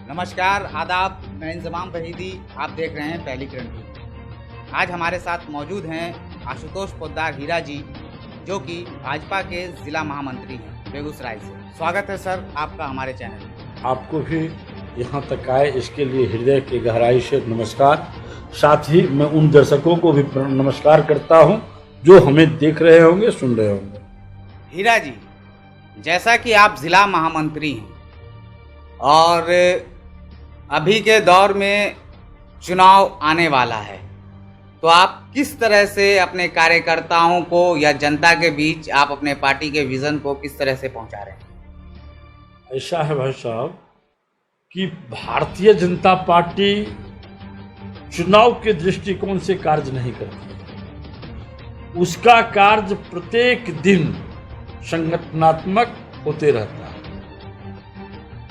नमस्कार, आदाब। मैं इंजमाम वहीदी, आप देख रहे हैं पहली किरण टीवी। आज हमारे साथ मौजूद हैं आशुतोष पोद्दार हीरा जी, जो कि भाजपा के जिला महामंत्री हैं बेगूसराय से। स्वागत है सर आपका हमारे चैनल में। आपको भी यहाँ तक आए इसके लिए हृदय की गहराई से नमस्कार। साथ ही मैं उन दर्शकों को भी नमस्कार करता हूँ जो हमें देख रहे होंगे, सुन रहे होंगे। हीरा जी, जैसा कि आप जिला महामंत्री हैं और अभी के दौर में चुनाव आने वाला है, तो आप किस तरह से अपने कार्यकर्ताओं को या जनता के बीच आप अपने पार्टी के विजन को किस तरह से पहुंचा रहे हैं? ऐसा है भाई साहब कि भारतीय जनता पार्टी चुनाव के दृष्टिकोण से कार्य नहीं करती। उसका कार्य प्रत्येक दिन संगठनात्मक होते रहता है।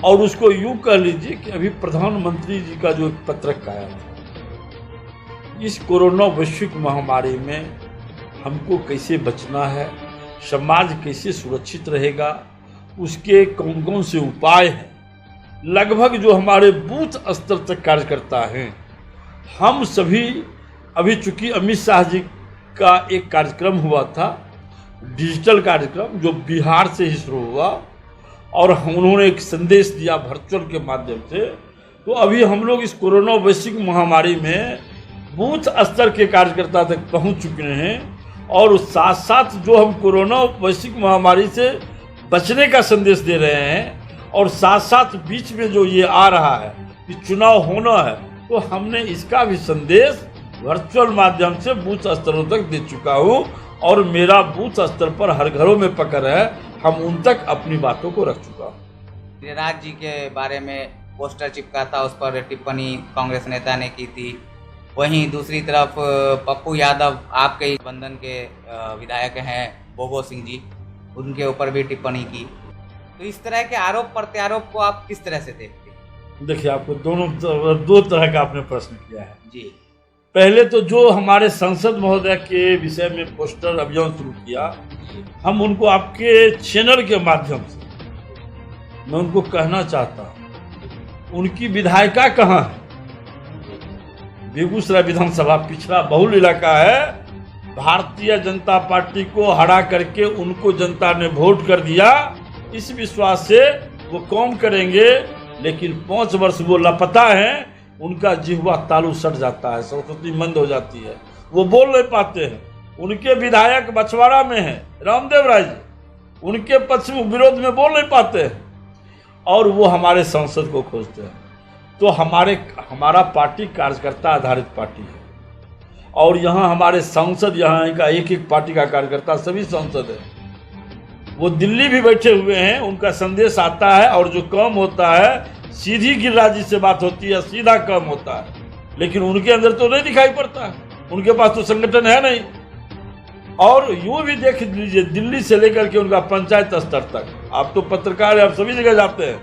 और उसको यूं कह लीजिए कि अभी प्रधानमंत्री जी का जो एक पत्रक आया था, इस कोरोना वैश्विक महामारी में हमको कैसे बचना है, समाज कैसे सुरक्षित रहेगा, उसके कौन कौन से उपाय हैं, लगभग जो हमारे बूथ स्तर तक कार्यकर्ता हैं, हम सभी अभी चूंकि अमित शाह जी का एक कार्यक्रम हुआ था, डिजिटल कार्यक्रम जो बिहार से ही शुरू हुआ, और उन्होंने एक संदेश दिया वर्चुअल के माध्यम से। तो अभी हम लोग इस कोरोना वैश्विक महामारी में बूथ स्तर के कार्यकर्ता तक पहुंच चुके हैं, और साथ साथ जो हम कोरोना वैश्विक महामारी से बचने का संदेश दे रहे हैं, और साथ साथ बीच में जो ये आ रहा है कि चुनाव होना है, तो हमने इसका भी संदेश वर्चुअल माध्यम से बूथ स्तरों तक दे चुका हूँ। और मेरा बूथ स्तर पर हर घरों में पकड़ है, हम उन तक अपनी बातों को रख चुका हूँ। गिरिराज जी के बारे में पोस्टर चिपका था, उस पर टिप्पणी कांग्रेस नेता ने की थी। वहीं दूसरी तरफ पप्पू यादव आपके ही बंधन के विधायक हैं, बोगो सिंह जी, उनके ऊपर भी टिप्पणी की। तो इस तरह के आरोप प्रत्यारोप को आप किस तरह से देखते हैं? देखिए, आपको दो तरह का आपने प्रश्न किया है जी। पहले तो जो हमारे सांसद महोदय के विषय में पोस्टर अभियान शुरू किया, हम उनको आपके चैनल के माध्यम से मैं उनको कहना चाहता हूं, उनकी विधायिका कहाँ है? बेगूसराय विधानसभा पिछड़ा बहुल इलाका है। भारतीय जनता पार्टी को हरा करके उनको जनता ने वोट कर दिया, इस विश्वास से वो काम करेंगे। लेकिन 5 वर्ष वो लापता हैं, उनका जिह्वा तालू सट जाता है, सरस्वती मंद हो जाती है, वो बोल नहीं पाते हैं। उनके विधायक बछवाड़ा में हैं रामदेव राय जी, उनके पक्ष में विरोध में बोल नहीं पाते हैं, और वो हमारे सांसद को खोजते हैं। तो हमारा पार्टी कार्यकर्ता आधारित पार्टी है, और यहाँ हमारे सांसद, यहाँ का एक पार्टी का कार्यकर्ता सभी सांसद है। वो दिल्ली भी बैठे हुए हैं, उनका संदेश आता है, और जो काम होता है सीधी गिरिराज जी से बात होती है, सीधा काम होता है। लेकिन उनके अंदर तो नहीं दिखाई पड़ता है, उनके पास तो संगठन है नहीं। और यूं भी देख लीजिए, दिल्ली से लेकर के उनका पंचायत स्तर तक, आप तो पत्रकार हैं, आप सभी जगह जाते हैं।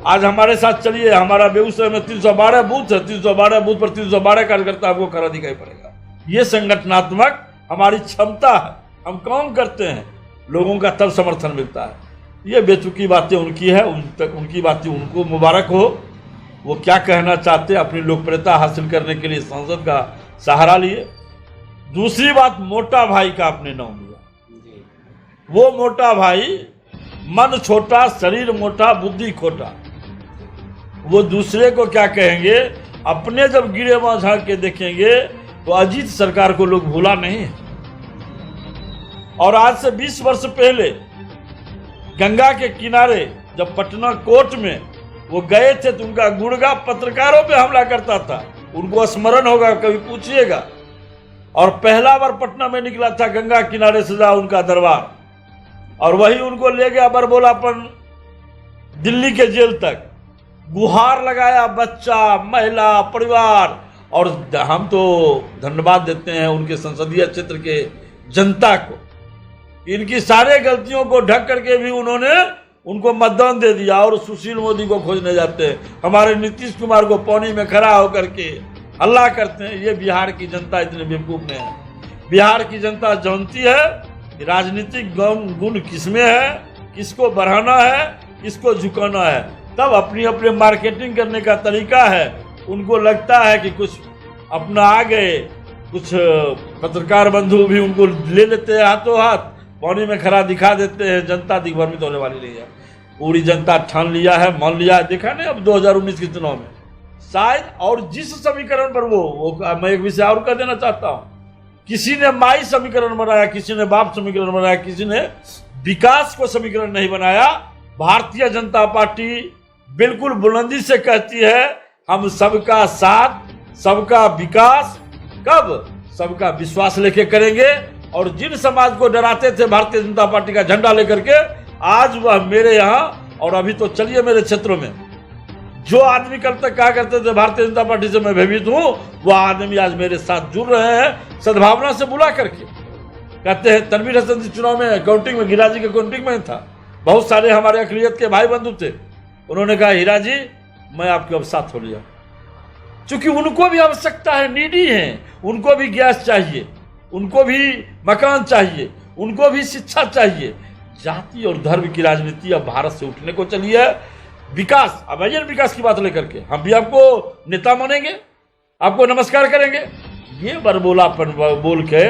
आज हमारे साथ चलिए, हमारा बेगूसराय में 312 बूथ है, 312 बूथ पर 312 कार्यकर्ता आपको खड़ा दिखाई पड़ेगा। ये संगठनात्मक हमारी क्षमता है, हम काम करते हैं, लोगों का तब समर्थन मिलता है। ये बेतुकी बातें उनकी है, उनकी बातें उनको मुबारक हो। वो क्या कहना चाहते हैं, अपनी लोकप्रियता हासिल करने के लिए सांसद का सहारा लिए। दूसरी बात, मोटा भाई का आपने नाम लिया। वो मोटा भाई मन छोटा, शरीर मोटा, बुद्धि खोटा। वो दूसरे को क्या कहेंगे, अपने जब गिरे वहां झांक के देखेंगे तो अजीत सरकार को लोग भूला नहीं है। और आज से 20 वर्ष पहले गंगा के किनारे जब पटना कोर्ट में वो गए थे, तो उनका गुर्गा पत्रकारों पे हमला करता था, उनको स्मरण होगा, कभी पूछिएगा। और पहला बार पटना में निकला था गंगा किनारे सजा उनका दरबार, और वही उनको ले गया बरबोलापन दिल्ली के जेल तक। गुहार लगाया बच्चा, महिला, परिवार। और हम तो धन्यवाद देते हैं उनके संसदीय क्षेत्र के जनता को, इनकी सारे गलतियों को ढक करके भी उन्होंने उनको मतदान दे दिया। और सुशील मोदी को खोजने जाते हैं, हमारे नीतीश कुमार को पानी में खड़ा होकर के हल्ला करते हैं। ये बिहार की जनता इतने बेवकूफ नहीं है। बिहार की जनता जानती है कि राजनीतिक गुण किसमें है, किसको बढ़ाना है, किसको झुकाना है। तब अपनी अपने मार्केटिंग करने का तरीका है। उनको लगता है कि कुछ अपना आ गए, कुछ पत्रकार बंधु भी उनको ले लेते हैं हाथों हाथ, पानी में खड़ा दिखा देते हैं। जनता दिग्भ्रमित होने वाली नहीं है। पूरी जनता ठान लिया है, मान लिया है। देखा नहीं अब 2019 के चुनाव में शायद, और जिस समीकरण पर वो मैं एक विषय और कह देना चाहता हूँ, किसी ने माई समीकरण बनाया, किसी ने बाप समीकरण बनाया, किसी ने विकास को समीकरण नहीं बनाया। भारतीय जनता पार्टी बिल्कुल बुलंदी से कहती है हम सबका साथ, सबका विकास, कब सबका विश्वास लेके करेंगे। और जिन समाज को डराते थे भारतीय जनता पार्टी का झंडा लेकर के, आज वह मेरे यहाँ, और अभी तो चलिए मेरे क्षेत्रों में, जो आदमी कल तक कहा करते थे भारतीय जनता पार्टी से मैं भयभीत हूं, वह आदमी आज मेरे साथ जुड़ रहे हैं सद्भावना से बुला करके। कहते हैं तनवीर हसन जी चुनाव में काउंटिंग में, हीरा जी के काउंटिंग में था, बहुत सारे हमारे अकलियत के भाई बंधु थे। उन्होंने कहा हीरा जी मैं आपके अब साथ हो लिया, क्योंकि उनको भी आवश्यकता है, नीडी है, उनको भी गैस चाहिए, उनको भी मकान चाहिए, उनको भी शिक्षा चाहिए। जाति और धर्म की राजनीति अब भारत से उठने को चली है। विकास, अब आइए विकास की बात लेकर के हम भी आपको नेता मानेंगे, आपको नमस्कार करेंगे। ये बरबोलापन बोल के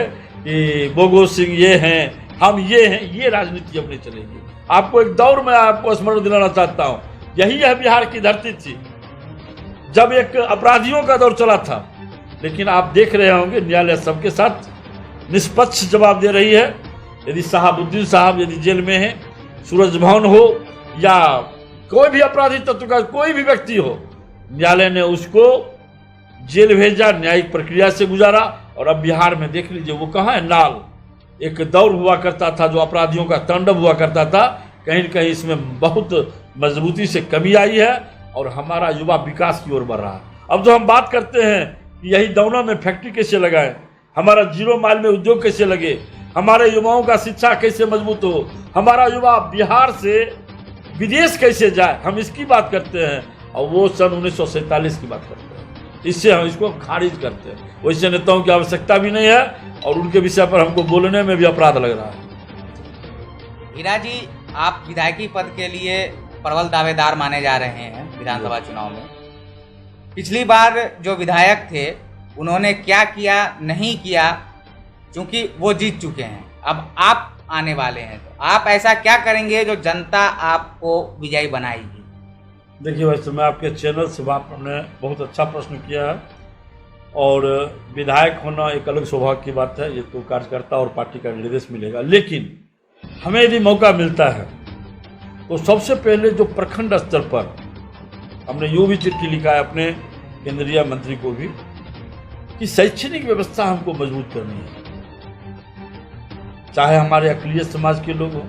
कि बोगो सिंह ये हैं, हम ये हैं, ये राजनीति अब नहीं चलेगी। आपको एक दौर में आपको स्मरण दिलाना चाहता हूं, यही है बिहार की धरती थी जब एक अपराधियों का दौर चला था। लेकिन आप देख रहे होंगे न्यायालय सबके साथ निष्पक्ष जवाब दे रही है। यदि शहाबुद्दीन साहब यदि जेल में हैं, सूरज भवन हो या कोई भी अपराधी तत्व का कोई भी व्यक्ति हो, न्यायालय ने उसको जेल भेजा, न्यायिक प्रक्रिया से गुजारा। और अब बिहार में देख लीजिए वो कहाँ है, नाल। एक दौर हुआ करता था जो अपराधियों का तांडव हुआ करता था, कहीं न कहीं इसमें बहुत मजबूती से कमी आई है और हमारा युवा विकास की ओर बढ़ रहा है। अब जो हम बात करते हैं कि यही दौना में फैक्ट्री कैसे लगाएं, हमारा 0 माइल में उद्योग कैसे लगे, हमारे युवाओं का शिक्षा कैसे मजबूत हो, हमारा युवा बिहार से विदेश कैसे जाए, हम इसकी बात करते हैं। और वो सन 1947 की बात करते हैं, इससे हम इसको खारिज करते हैं। वैसे नेताओं की आवश्यकता भी नहीं है और उनके विषय पर हमको बोलने में भी अपराध लग रहा है। हीरा जी, आप विधायकी पद के लिए प्रबल दावेदार माने जा रहे हैं विधानसभा चुनाव में। पिछली बार जो विधायक थे उन्होंने क्या किया नहीं किया, क्योंकि वो जीत चुके हैं, अब आप आने वाले हैं, तो आप ऐसा क्या करेंगे जो जनता आपको विजयी बनाएगी? देखिए, वैसे मैं आपके चैनल से आपने बहुत अच्छा प्रश्न किया है और विधायक होना एक अलग सौभाग्य की बात है, ये तो कार्यकर्ता और पार्टी का निर्देश मिलेगा। लेकिन हमें यदि मौका मिलता है तो सबसे पहले जो प्रखंड स्तर पर हमने यूँ भी चिट्ठी लिखा है अपने केंद्रीय मंत्री को भी कि शैक्षणिक व्यवस्था हमको मजबूत करनी है, चाहे हमारे अकलियत समाज के लोग हो,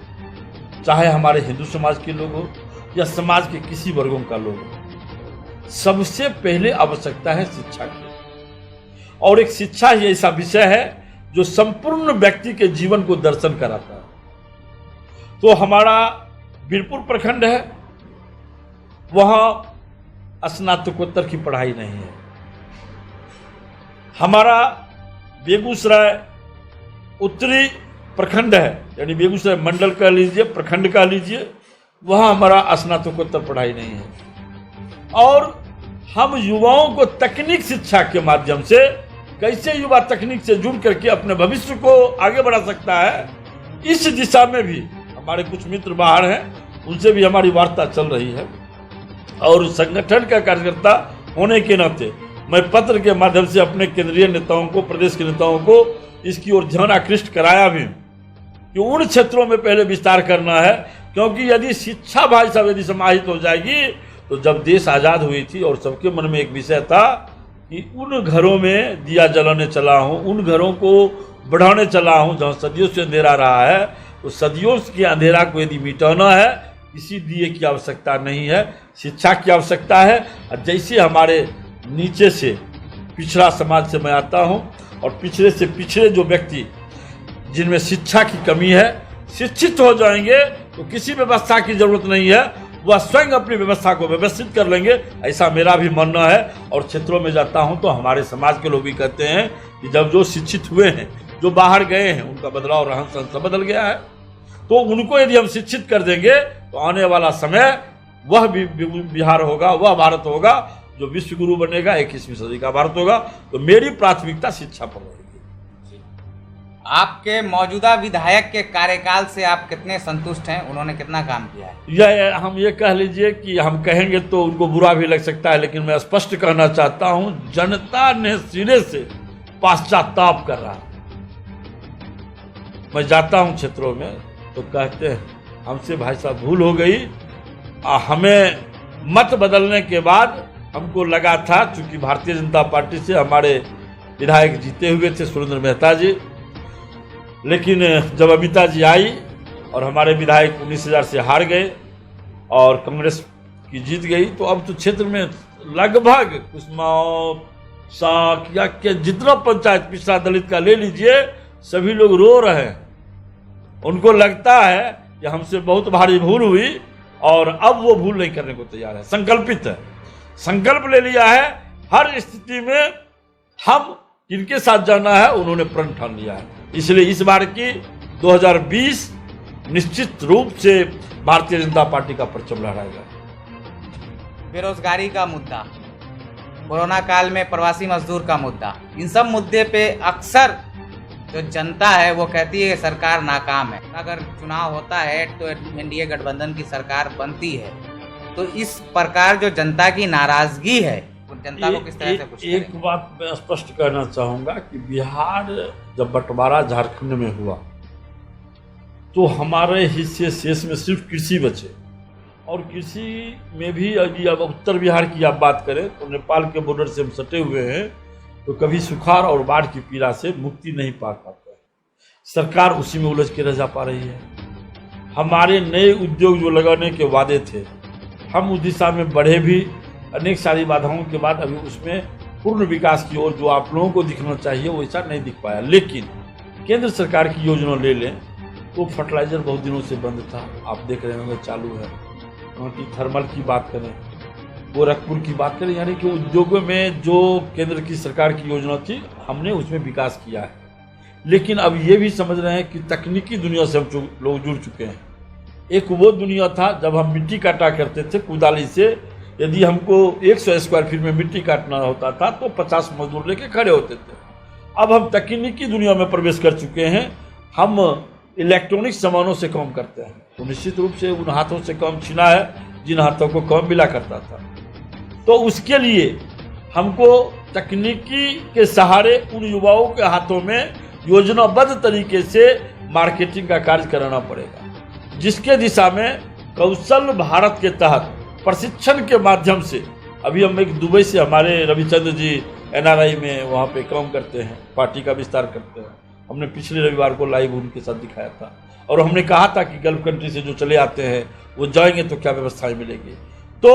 चाहे हमारे हिंदू समाज के लोग हो या समाज के किसी वर्गों का लोग हो। सबसे पहले आवश्यकता है शिक्षा की, और एक शिक्षा ही ऐसा विषय है जो संपूर्ण व्यक्ति के जीवन को दर्शन कराता है। तो हमारा बीरपुर प्रखंड है, वहां स्नातकोत्तर की पढ़ाई नहीं है। हमारा बेगूसराय उत्तरी प्रखंड है, यानी बेगूसराय मंडल कह लीजिए, प्रखंड कह लीजिए, वहाँ हमारा स्नातकोत्तर पढ़ाई नहीं है। और हम युवाओं को तकनीक शिक्षा के माध्यम से कैसे युवा तकनीक से जुड़ करके अपने भविष्य को आगे बढ़ा सकता है, इस दिशा में भी हमारे कुछ मित्र बाहर हैं, उनसे भी हमारी वार्ता चल रही है। और संगठन का कार्यकर्ता होने के नाते मैं पत्र के माध्यम से अपने केंद्रीय नेताओं को, प्रदेश के नेताओं को इसकी ओर ध्यान आकृष्ट कराया भी कि उन क्षेत्रों में पहले विस्तार करना है। क्योंकि यदि शिक्षा भाई साहब यदि समाहित हो जाएगी, तो जब देश आज़ाद हुई थी और सबके मन में एक विषय था कि उन घरों में दिया जलाने चला हूँ, उन घरों को बढ़ाने चला हूँ जहाँ सदियों से अंधेरा रहा है, तो सदियों के अंधेरा को यदि मिटाना है, किसी दिए की आवश्यकता नहीं है, शिक्षा की आवश्यकता है। और जैसे हमारे नीचे से पिछड़ा समाज से मैं आता हूँ, और पिछड़े से पिछड़े जो व्यक्ति जिनमें शिक्षा की कमी है शिक्षित हो जाएंगे, तो किसी व्यवस्था की जरूरत नहीं है, वह स्वयं अपनी व्यवस्था को व्यवस्थित कर लेंगे, ऐसा मेरा भी मानना है। और क्षेत्रों में जाता हूं तो हमारे समाज के लोग भी कहते हैं कि जब जो शिक्षित हुए हैं, जो बाहर गए हैं, उनका बदलाव रहन सहन सब बदल गया है, तो उनको यदि हम शिक्षित कर देंगे तो आने वाला समय वह भी बिहार होगा, वह भारत होगा जो विश्व गुरु बनेगा, 21वीं सदी का भारत होगा। तो मेरी प्राथमिकता शिक्षा पर रहेगी। आपके मौजूदा विधायक के कार्यकाल से आप कितने संतुष्ट हैं? उन्होंने कितना काम किया है? यह हम ये कह लीजिए कि हम कहेंगे तो उनको बुरा भी लग सकता है, लेकिन मैं स्पष्ट कहना चाहता हूं, जनता ने सिरे से पश्चाताप कर रहा है। मैं जाता हूं क्षेत्रों में तो कहते हैं हमसे भाई साहब भूल हो गई। हमें मत बदलने के बाद हमको लगा था, चूंकि भारतीय जनता पार्टी से हमारे विधायक जीते हुए थे सुरेंद्र मेहता जी, लेकिन जब अमिता जी आई और हमारे विधायक 19,000 से हार गए और कांग्रेस की जीत गई, तो अब तो क्षेत्र में लगभग कुसमाओं, साकिया के जितना पंचायत पिछड़ा दलित का ले लीजिए, सभी लोग रो रहे हैं। उनको लगता है कि हमसे बहुत भारी भूल हुई और अब वो भूल नहीं करने को तैयार है, संकल्पित है, संकल्प ले लिया है। हर स्थिति में हम किनके साथ जाना है उन्होंने प्रण ठान लिया है। इसलिए इस बार की 2020 निश्चित रूप से भारतीय जनता पार्टी का परचम लहराएगा। बेरोजगारी का मुद्दा, कोरोना काल में प्रवासी मजदूर का मुद्दा, इन सब मुद्दे पे अक्सर जो जनता है वो कहती है सरकार नाकाम है। अगर चुनाव होता है तो एनडीए गठबंधन की सरकार बनती है, तो इस प्रकार जो जनता की नाराजगी है जनता को किस तरह से कुछ एक बात मैं स्पष्ट कहना चाहूंगा कि बिहार जब बंटवारा झारखंड में हुआ तो हमारे हिस्से शेष में सिर्फ कृषि बचे, और कृषि में भी यदि अब उत्तर बिहार की आप बात करें तो नेपाल के बॉर्डर से हम सटे हुए हैं, तो कभी सुखाड़ और बाढ़ की पीड़ा से मुक्ति नहीं पा पाते हैं। सरकार उसी में उलझ के रह जा पा रही है। हमारे नए उद्योग जो लगाने के वादे थे, हम उस दिशा में बढ़े भी, अनेक सारी बाधाओं के बाद अभी उसमें पूर्ण विकास की ओर जो आप लोगों को दिखना चाहिए वैसा नहीं दिख पाया। लेकिन केंद्र सरकार की योजना ले लें तो फर्टिलाइजर बहुत दिनों से बंद था, आप देख रहे होंगे चालू है। उनकी थर्मल की बात करें, गोरखपुर की बात करें, यानी कि उद्योगों में जो केंद्र की सरकार की योजना थी हमने उसमें विकास किया है। लेकिन अब ये भी समझ रहे हैं कि तकनीकी दुनिया से हम लोग जुड़ चुके हैं। एक वो दुनिया था जब हम मिट्टी काटा करते थे कुदाली से, यदि हमको 100 स्क्वायर फीट में मिट्टी काटना होता था तो 50 मजदूर लेके खड़े होते थे। अब हम तकनीकी दुनिया में प्रवेश कर चुके हैं, हम इलेक्ट्रॉनिक सामानों से काम करते हैं, तो निश्चित रूप से उन हाथों से काम छीना है जिन हाथों को काम मिला करता था। तो उसके लिए हमको तकनीकी के सहारे उन युवाओं के हाथों में योजनाबद्ध तरीके से मार्केटिंग का कार्य कराना पड़ेगा, जिसके दिशा में कौशल भारत के तहत प्रशिक्षण के माध्यम से, अभी हम एक दुबई से हमारे रविचंद्र जी NRI में वहाँ पे काम करते हैं, पार्टी का विस्तार करते हैं। हमने पिछले रविवार को लाइव उनके साथ दिखाया था और हमने कहा था कि गल्फ कंट्री से जो चले आते हैं वो जाएंगे तो क्या व्यवस्थाएं मिलेगी। तो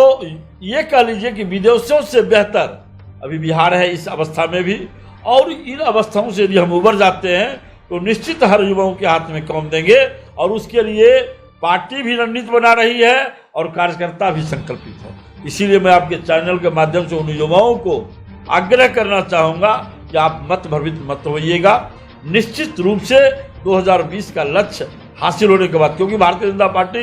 ये कह लीजिए कि विदेशों से बेहतर अभी बिहार है इस अवस्था में भी, और इन अवस्थाओं से यदि हम उबर जाते हैं तो निश्चित हर युवाओं के हाथ में काम देंगे, और उसके लिए पार्टी भी रणनीति बना रही है और कार्यकर्ता भी संकल्पित है। इसीलिए मैं आपके चैनल के माध्यम से उन युवाओं को आग्रह करना चाहूँगा कि आप मत भ्रमित मत होइएगा। निश्चित रूप से 2020 का लक्ष्य हासिल होने के बाद, क्योंकि भारतीय जनता पार्टी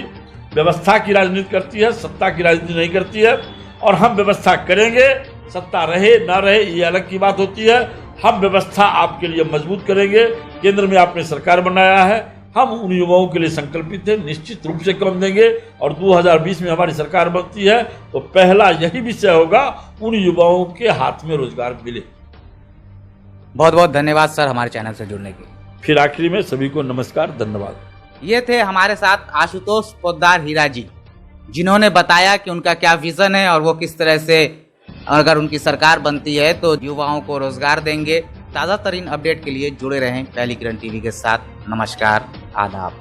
व्यवस्था की राजनीति करती है, सत्ता की राजनीति नहीं करती है, और हम व्यवस्था करेंगे। सत्ता रहे ना रहे ये अलग की बात होती है, हम व्यवस्था आपके लिए मजबूत करेंगे। केंद्र में आपने सरकार बनाया है, हम उन युवाओं के लिए संकल्पित हैं, निश्चित रूप से काम देंगे। और 2020 में हमारी सरकार बनती है तो पहला यही विषय होगा, उन युवाओं के हाथ में रोजगार मिले। बहुत बहुत धन्यवाद सर हमारे चैनल से जुड़ने के। फिर आखिरी में सभी को नमस्कार, धन्यवाद। ये थे हमारे साथ आशुतोष पोद्दार हीरा जी, जिन्होंने बताया कि उनका क्या विजन है और वो किस तरह से अगर उनकी सरकार बनती है तो युवाओं को रोजगार देंगे। ताज़ा तरीन अपडेट के लिए जुड़े रहें पहली किरण टीवी के साथ। नमस्कार, आदाब।